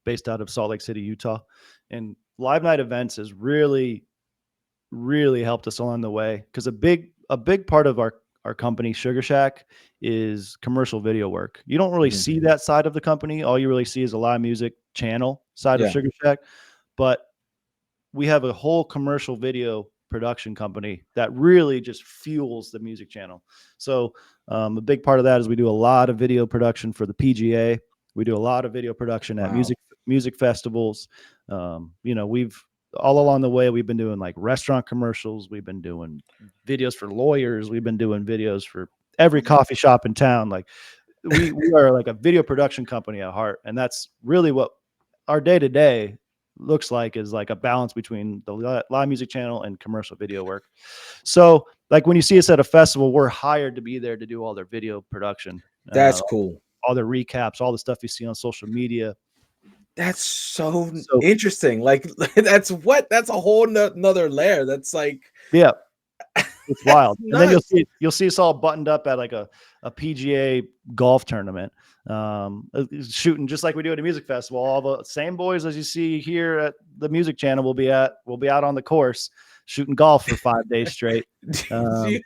based out of Salt Lake City, Utah, and Live Night Events has really, really helped us along the way, because a big part of our company, Sugar Shack, is commercial video work. You don't really Mhm. see that side of the company. All you really see is a live music channel side of Yeah. Sugar Shack, but we have a whole commercial video production company that really just fuels the music channel. So a big part of that is we do a lot of video production for the PGA. We do a lot of video production at Wow. music festivals. We've all along the way we've been doing like restaurant commercials. We've been doing videos for lawyers. We've been doing videos for every coffee shop in town. Like we are like a video production company at heart, and that's really what our day to day looks like, is like a balance between the live music channel and commercial video work. So like when you see us at a festival, we're hired to be there to do all their video production, uh, That's cool. all their recaps, all the stuff you see on social media. That's so So interesting. Like that's a whole nother layer. That's like yeah, it's that's wild. And then nuts. you'll see us all buttoned up at like a PGA golf tournament, shooting just like we do at a music festival. All the same boys as you see here at the music channel will be out on the course shooting golf for 5 days straight. Um, Do you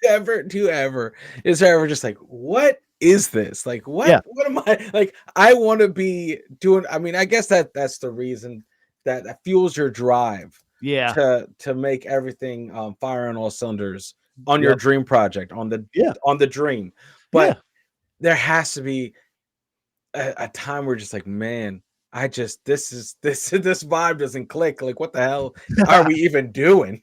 ever is there ever just like, what is this? Like yeah, what am I like? I want to be doing. I mean, I guess that's the reason that fuels your drive yeah, to make everything fire on all cylinders on your yep, dream project, yeah, on the dream. yeah. But there has to be a time where just like, man, I just this vibe doesn't click. Like, what the hell are we even doing?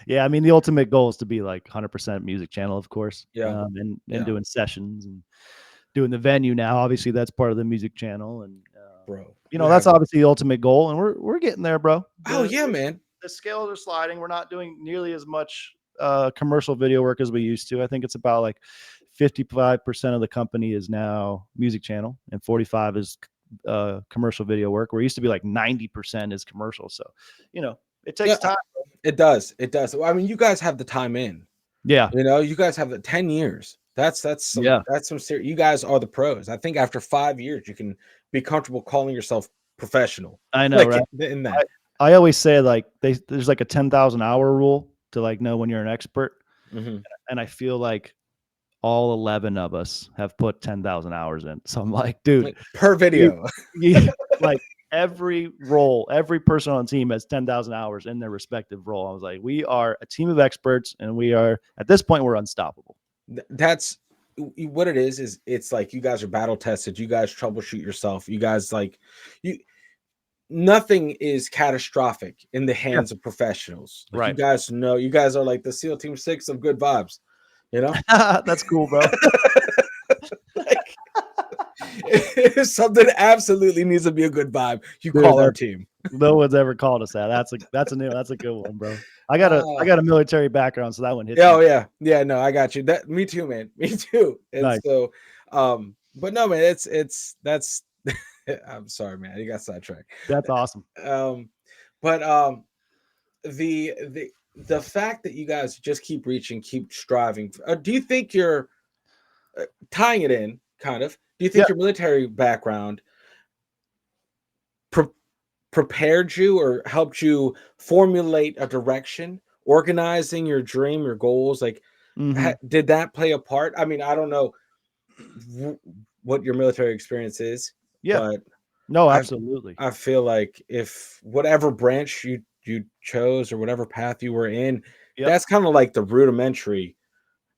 Yeah, I mean, the ultimate goal is to be like 100% music channel, of course, Yeah, and yeah, doing sessions and doing the venue now. Obviously, that's part of the music channel, and bro. You that's have obviously the ultimate goal, and we're getting there, bro. oh yeah, man. The scales are sliding. We're not doing nearly as much commercial video work as we used to. I think it's about like 55% of the company is now music channel, and 45 is commercial video work. Where it used to be like 90% is commercial. So, it Yeah, takes time. it does. It does. Well, I mean, you guys have the time in. Yeah, You guys have the 10 years. yeah. That's some serious. You guys are the pros. I think after 5 years, you can be comfortable calling yourself professional. I know, Like right? in that. I always say like there's like a 10,000 hour rule to like know when you're an expert, Mhm. and I feel like all 11 of us have put 10,000 hours in. So I'm like, dude, Per you, video. like every role, every person on the team has 10,000 hours in their respective role. I was like, we are a team of experts, and we are, at this point, we're unstoppable. That's what it is it's like you guys are battle tested, you guys troubleshoot yourself, you guys like you nothing is catastrophic in the Yeah. hands of professionals. Like you Right. guys know, you guys are like the SEAL Team 6 of good vibes, you know? That's cool, bro. Like if something absolutely needs to be a good vibe, you Dude, call our team. no one's ever called us that. That's a good one, bro. I got Uh, a military background, so that one hits yeah, me. oh yeah, no, I got you. That me too, man. Me too. And Nice. so, but no, man, it's that's. I'm sorry, man. You got sidetracked. That's awesome. But the fact that you guys just keep reaching, keep striving. Do you think you're tying it in, kind of? Do you Yeah. think your military background pre- prepared you or helped you formulate a direction, organizing your dream, your goals? Like, Mm-hmm. did that play a part? I mean, I don't know what your military experience is, Yeah. but No, I absolutely. I feel like if whatever branch you chose or whatever path you were in, Yep. that's kind of like the rudimentary.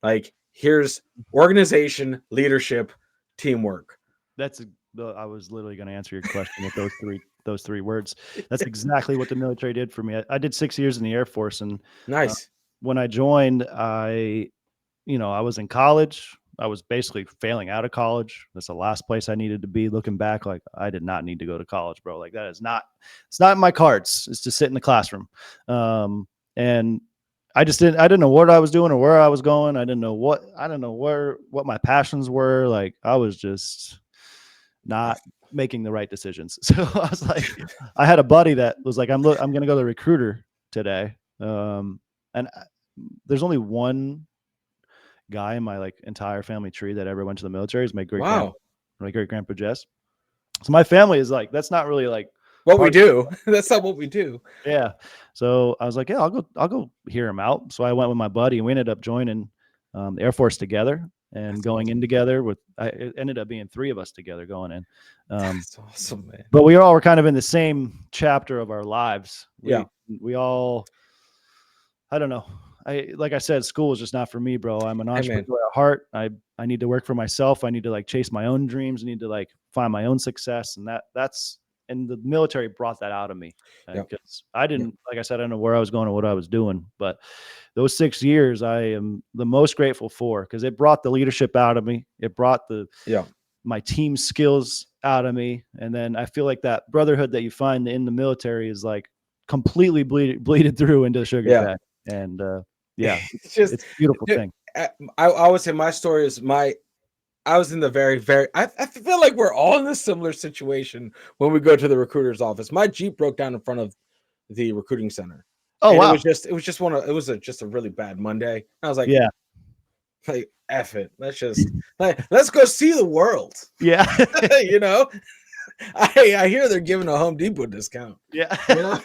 Like here's organization, leadership, teamwork. I was literally going to answer your question with those three words. That's exactly what the military did for me. I did 6 years in the Air Force, and Nice. when I joined, I was in college. I was basically failing out of college. That's the last place I needed to be. Looking back, like I did not need to go to college, bro. Like it's not in my cards. It's to sit in the classroom. And I didn't know what I was doing or where I was going. I didn't know what my passions were. Like I was just not making the right decisions. So I was like, I had a buddy that was like, I'm going to go to the recruiter today. And there's only one guy in my like entire family tree that ever went to the military. Is my Wow. great grandpa Jess. So my family is like, that's not really like What we part. do. That's not what we do. Yeah. So I was like, yeah, I'll go hear him out. So I went with my buddy, and we ended up joining the Air Force together and That's going in awesome. together it ended up being 3 of us together going in. That's awesome, man. But we all were kind of in the same chapter of our lives. Yeah. We all, I don't know. Like I said, school is just not for me, bro. I'm an Hey, man. entrepreneur at heart. I need to work for myself. I need to like chase my own dreams. I need to like find my own success, and and the military brought that out of me Yep. because I Yep. didn't, like I said, I don't know where I was going or what I was doing, but those 6 years I am the most grateful for because it brought the leadership out of me. It brought Yeah. my team skills out of me, and then I feel like that brotherhood that you find in the military is like completely bleeded through into Sugar Yeah. Shack. And yeah, It's just it's a beautiful dude, thing. I would say my story is I was in the very I feel like we're all in a similar situation when we go to the recruiter's office. My Jeep broke down in front of the recruiting center. Oh And wow. it was just just a really bad Monday. I was Yeah. like F it. Let's go see the world. Yeah. You know? I hear they're giving a Home Depot discount. Yeah. You know?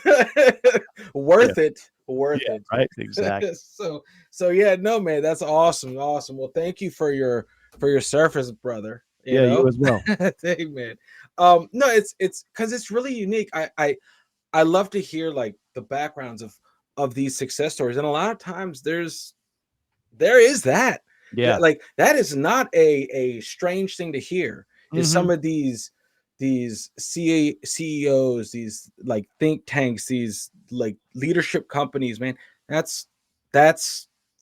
Worth Yeah. it. Worth Yeah. it. Right. Exactly. So yeah, no man, that's awesome. Awesome. Well, thank you for your service, brother. You Yeah. You know? as well. Hey man. No, it's because it's really unique. I love to hear like the backgrounds of these success stories. And a lot of times there is that. Yeah, Yeah. like that is not a strange thing to hear. Is Mm-hmm. some of these CEOs, these like think tanks, these like leadership companies, man. That's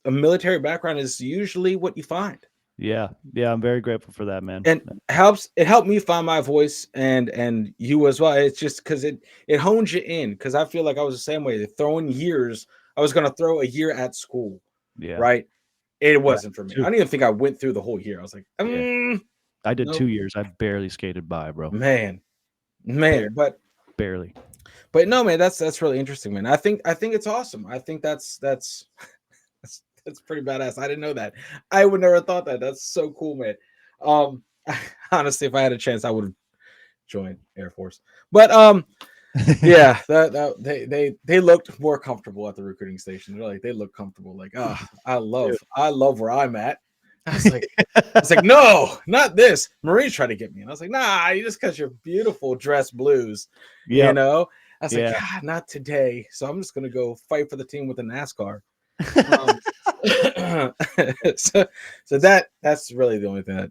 a military background is usually what you find. Yeah. Yeah. I'm very grateful for that, man. And it helped me find my voice and you as well. It's just because it hones you in, because I feel like I was the same way. Throwing years, I was gonna throw a year at school, Yeah. right? It Yeah. wasn't for me. I don't even think I went through the whole year. I was like, Yeah. I did nope, 2 years. I barely skated by, bro. man, Barely. man. Barely. But no, man, that's really interesting, man. I think it's awesome. I think that's pretty badass. I didn't know that. I would never have thought that. That's so cool, man. Um, honestly, if I had a chance, I would have joined Air Force. But yeah, that they looked more comfortable at the recruiting station. They're like they look comfortable. Like, ah, I Dude, love where I'm at. I was like, no, not this. Marie tried to get me, and I was like, nah, you just because you're beautiful dress blues, you Yep. know. I was like, Yeah. God, not today. So I'm just gonna go fight for the team with a NASCAR. Um, so that's really the only thing that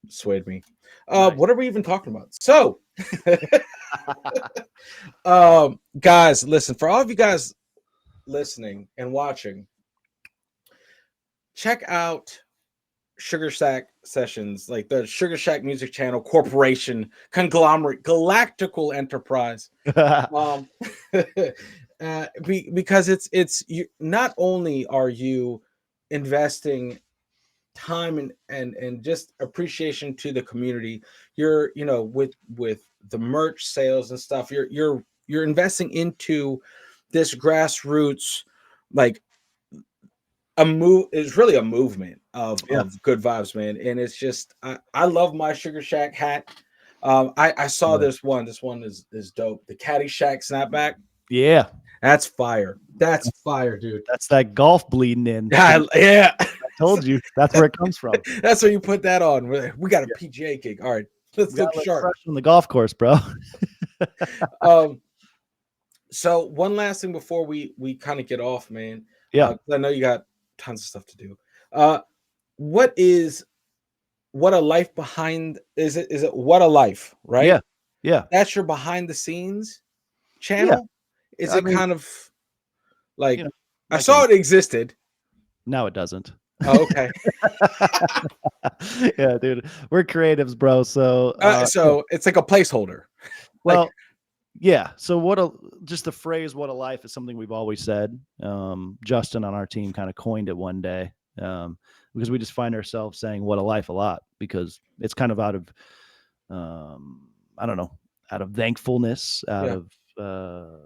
swayed me. Nice. What are we even talking about? So, guys, listen, for all of you guys listening and watching, check out Sugarshack Sessions, like the Sugarshack Music Channel Corporation, conglomerate, galactical enterprise. Um, because it's you. Not only are you investing time and just appreciation to the community, you're with the merch sales and stuff. You're investing into this grassroots, like a move is really a movement Yeah. of good vibes, man. And it's just I love my Sugar Shack hat. I saw Yeah. this one is dope. The Caddyshack snapback, Yeah. that's fire. That's fire, dude. That's that golf bleeding in. Yeah, yeah. I told you that's where it comes from. That's where you put that on. We got a Yeah. PGA gig. All right, let's We got look to look sharp. fresh on the golf course, bro. Um, so one last thing before we kind of get off, man. Yeah. I know you got tons of stuff to do. What is what a life behind is it what a life, right? Yeah. Yeah. That's your behind the scenes Yeah. channel. Is I it mean, kind of like I like saw it existed? now it doesn't. Oh, okay. Yeah, dude. We're creatives, bro. So So it's like a placeholder. Like, well, yeah. So just the phrase "what a life" is something we've always said. Justin on our team kind of coined it one day, because we just find ourselves saying "what a life" a lot, because it's kind of out of I don't know, out of thankfulness, out yeah. of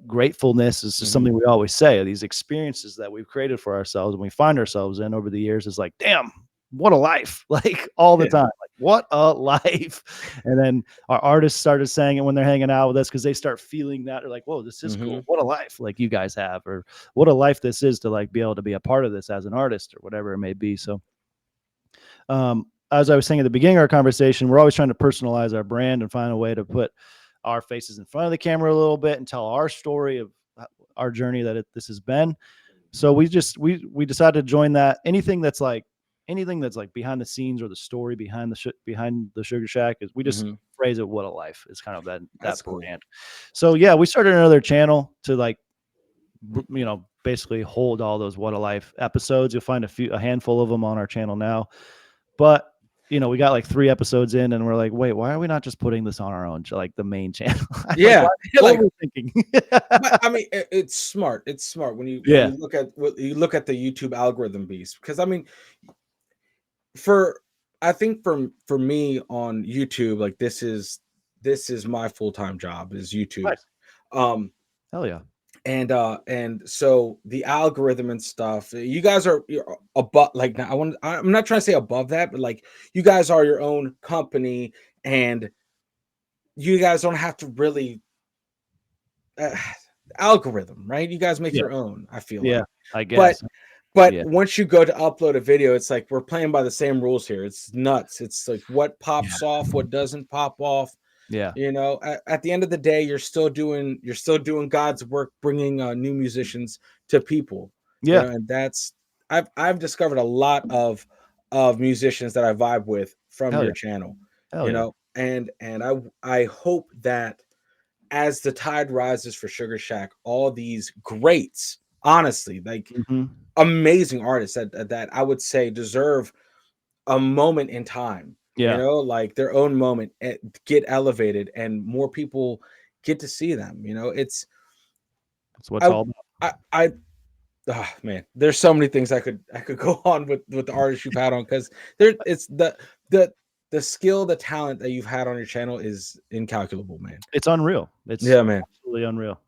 gratefulness. Is just something we always say. These experiences that we've created for ourselves and we find ourselves in over the years is like, damn, what a life. Like all the Yeah. time. Like, what a life. And then our artists started saying it when they're hanging out with us, because they start feeling that. They're like, whoa, this is cool. What a life like you guys have, or what a life this is to like be able to be a part of this as an artist or whatever it may be. So as I was saying at the beginning of our conversation, we're always trying to personalize our brand and find a way to put our faces in front of the camera a little bit and tell our story of our journey that this has been. So we decided to join that. Anything that's like behind the scenes, or the story behind the Sugar Shack, is we just phrase it "what a life" is kind of that That's cool. brand. So yeah, we started another channel to like basically hold all those "what a life" episodes. You'll find a handful of them on our channel now, but we got like 3 episodes in and we're like, wait, why are we not just putting this on our own, like the main channel? Yeah. What are we thinking? But I mean, it's smart. It's smart when you look at the YouTube algorithm beast. Because I mean, I think for me on YouTube, like this is my full-time job is YouTube. Nice. Um, Hell yeah. And so the algorithm and stuff, you guys are above, like, now I'm not trying to say above that, but like you guys are your own company and you guys don't have to really algorithm, right? You guys make your own, I feel like. I guess. But once you go to upload a video, it's like we're playing by the same rules here. It's nuts. It's like what pops off, what doesn't pop off. Yeah. At the end of the day, you're still doing God's work, bringing new musicians to people. Yeah. And that's I've discovered a lot of musicians that I vibe with from Hell your yeah. channel. Hell And I hope that as the tide rises for Sugar Shack, all these greats, honestly, like amazing artists that I would say deserve a moment in time. Yeah. Like their own moment, get elevated and more people get to see them. It's what's all about. Oh, man, there's so many things I could go on with the artists you've had on, because it's the skill, the talent that you've had on your channel is incalculable, man. It's unreal. It's man, absolutely unreal.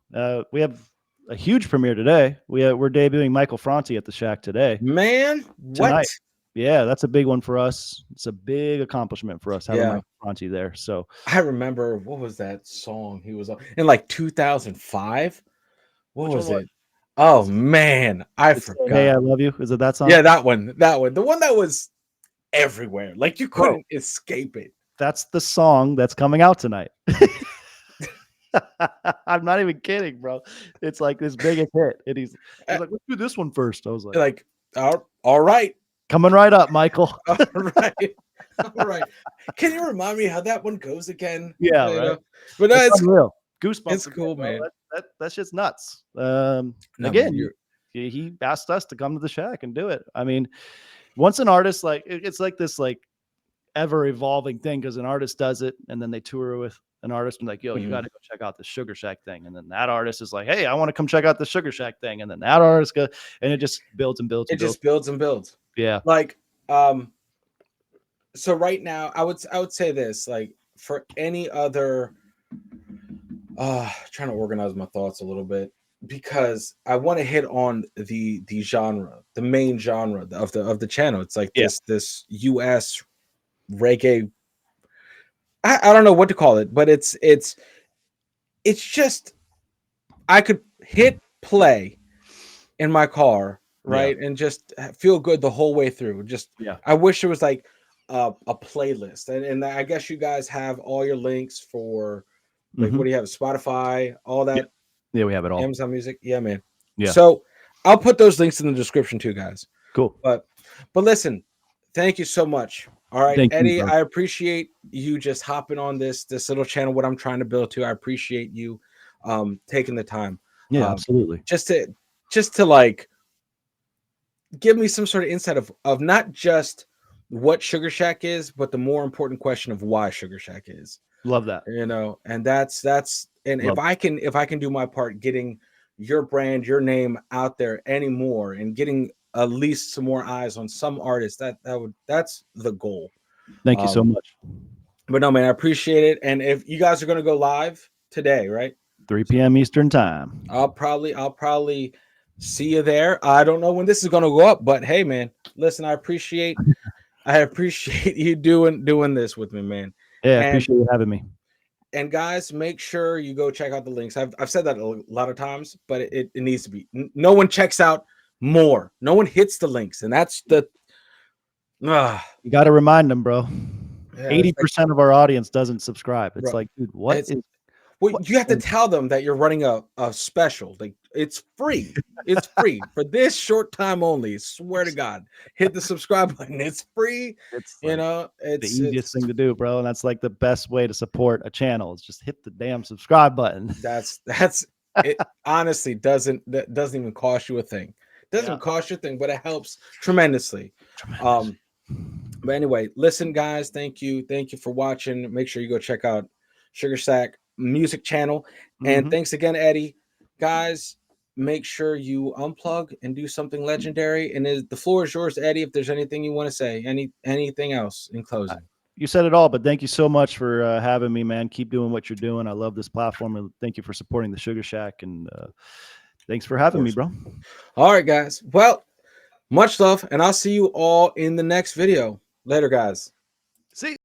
We have a huge premiere today. We're debuting Michael Franti at the Shack today. Man, tonight. What? Yeah, that's a big one for us. It's a big accomplishment for us having Michael Franti there. So I remember, what was that song he was on in like 2005? What was it? Oh man, I forgot. Hey, I Love You. Is it that song? Yeah, that one. The one that was everywhere. Like you Bro, couldn't escape it. that's the song that's coming out tonight. I'm not even kidding, bro. It's like this biggest hit. And he's Uh, like, let's do this one first. I was like, Like, all right, coming right up, Michael. all right, all right. Can you remind me how that one goes again? Yeah, You right. know, but no, It's unreal. Goosebumps it's again, cool, bro. man. That's just nuts. No, man, Again, he asked us to come to the Shack and do it. I mean, once an artist like it's like this like ever evolving thing because an artist does it and then they tour with an artist and like, yo, you Mhm. got to go check out the Sugarshack thing, and then that artist is like, hey, I want to come check out the Sugarshack thing, and then that artist goes, and it just builds and builds It and builds. just builds and builds. Yeah. Like, so right now, I would say this, like for any other, trying to organize my thoughts a little bit because I want to hit on the genre, the main genre of the channel. It's like Yeah. this US reggae. I don't know what to call it, but it's just I could hit play in my car, Yeah. right, and just feel good the whole way through. Just Yeah. I wish there was like a playlist, and I guess you guys have all your links for like Mm-hmm. what do you have? Spotify, all Yeah. that, Yeah. We have it all. Amazon Music. Yeah, man. Yeah. So I'll put those links in the description too, guys. Cool. But listen, thank you so much. All right, Thank you, Eddie, bro. I appreciate you just hopping on this little channel. What I'm trying to build to, I appreciate you taking the time Yeah, uh, absolutely. just to like give me some sort of insight of not just what Sugar Shack is, but the more important question of why Sugar Shack is. Love that. You know, and that's and Love if I can do my part getting your brand, your name out there anymore and getting at least some more eyes on some artists, that's the goal. Thank you so Um, much. but no, man, I appreciate it. And if you guys are gonna go live today, right? 3 p.m. Eastern time. I'll probably see you there. I don't know when this is gonna go up, but hey, man, listen, I appreciate you doing this with me, man. Yeah, I And appreciate you having me. guys, make sure you go check out the links. I've said that a lot of times, but it needs to be. No one checks out more. No one hits the links, and that's the. Uh, You got to remind them, bro. yeah, it's like, 80% of our audience doesn't subscribe. It's bro, like, dude, it's well, what? you have to tell them that you're running a special. Like it's free. It's free for this short time only. Swear to God, hit the subscribe button. It's free. It's You like know, the easiest it's thing to do, bro. And that's like the best way to support a channel is just hit the damn subscribe button. that's it. Honestly, that doesn't even cost you a thing. Doesn't Yeah. cost you a thing, but it helps tremendously. Tremendous. But anyway, listen, guys, thank you for watching. Make sure you go check out Sugar Sack Music Channel, and thanks again, Eddie. Guys, make sure you unplug and do something legendary. And the floor is yours, Eddie. If there's anything you want to say, anything else in closing. You said it all, but thank you so much for having me, man. Keep doing what you're doing. I love this platform, and thank you for supporting the Sugar Shack. And thanks for having me, bro. All right, guys. Well, much love, and I'll see you all in the next video. Later, guys. See.